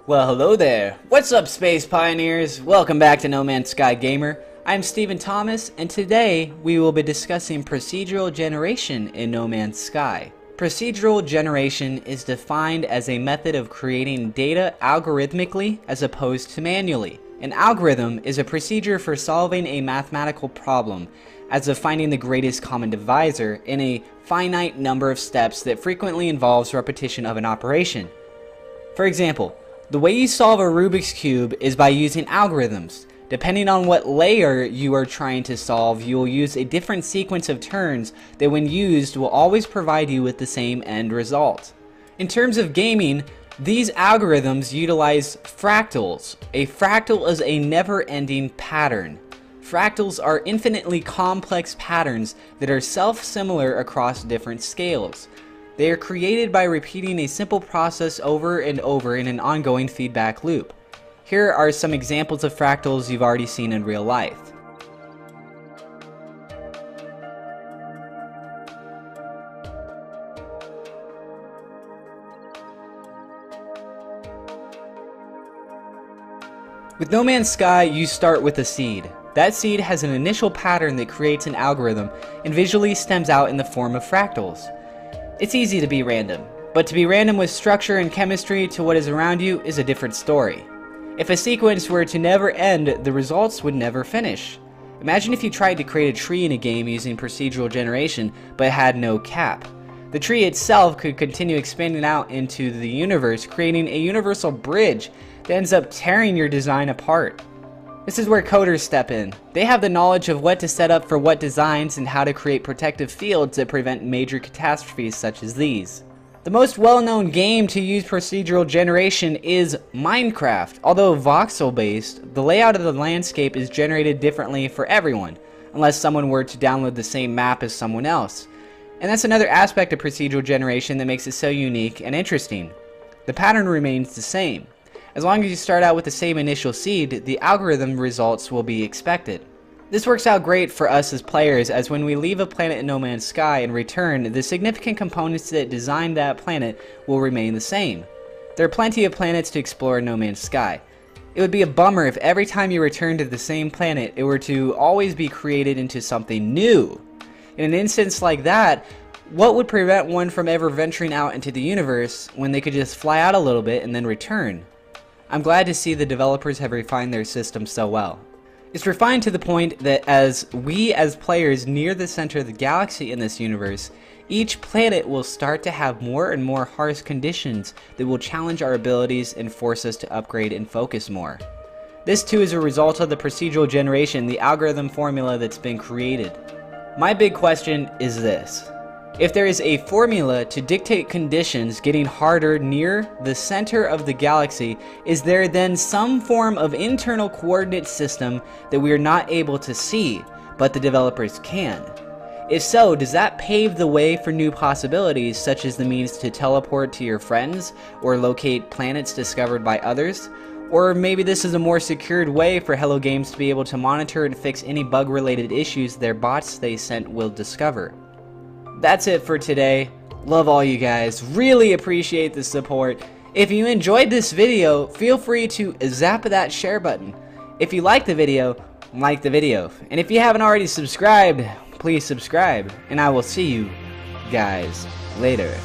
Well, hello there. What's up, Space Pioneers? Welcome back to No Man's Sky Gamer. I'm Stephen Thomas, and today we will be discussing procedural generation in No Man's Sky. Procedural generation is defined as a method of creating data algorithmically as opposed to manually. An algorithm is a procedure for solving a mathematical problem, as of finding the greatest common divisor in a finite number of steps that frequently involves repetition of an operation. For example, the way you solve a Rubik's Cube is by using algorithms. Depending on what layer you are trying to solve, you will use a different sequence of turns that when used will always provide you with the same end result. In terms of gaming, these algorithms utilize fractals. A fractal is a never-ending pattern. Fractals are infinitely complex patterns that are self-similar across different scales. They are created by repeating a simple process over and over in an ongoing feedback loop. Here are some examples of fractals you've already seen in real life. With No Man's Sky, you start with a seed. That seed has an initial pattern that creates an algorithm and visually stems out in the form of fractals. It's easy to be random, but to be random with structure and chemistry to what is around you is a different story. If a sequence were to never end, the results would never finish. Imagine if you tried to create a tree in a game using procedural generation, but had no cap. The tree itself could continue expanding out into the universe, creating a universal bridge that ends up tearing your design apart. This is where coders step in. They have the knowledge of what to set up for what designs and how to create protective fields that prevent major catastrophes such as these. The most well-known game to use procedural generation is Minecraft. Although voxel-based, the layout of the landscape is generated differently for everyone, unless someone were to download the same map as someone else. And that's another aspect of procedural generation that makes it so unique and interesting. The pattern remains the same. As long as you start out with the same initial seed, the algorithm results will be expected. This works out great for us as players, as when we leave a planet in No Man's Sky and return, the significant components that designed that planet will remain the same. There are plenty of planets to explore in No Man's Sky. It would be a bummer if every time you return to the same planet, it were to always be created into something new. In an instance like that, what would prevent one from ever venturing out into the universe when they could just fly out a little bit and then return? I'm glad to see the developers have refined their system so well. It's refined to the point that as we as players near the center of the galaxy in this universe, each planet will start to have more and more harsh conditions that will challenge our abilities and force us to upgrade and focus more. This too is a result of the procedural generation, the algorithm formula that's been created. My big question is this. If there is a formula to dictate conditions getting harder near the center of the galaxy, is there then some form of internal coordinate system that we are not able to see, but the developers can? If so, does that pave the way for new possibilities, such as the means to teleport to your friends, or locate planets discovered by others? Or maybe this is a more secured way for Hello Games to be able to monitor and fix any bug-related issues their bots they sent will discover. That's it for today. Love all you guys. Really appreciate the support. If you enjoyed this video, feel free to zap that share button. If you like the video, like the video. And if you haven't already subscribed, please subscribe. And I will see you guys later.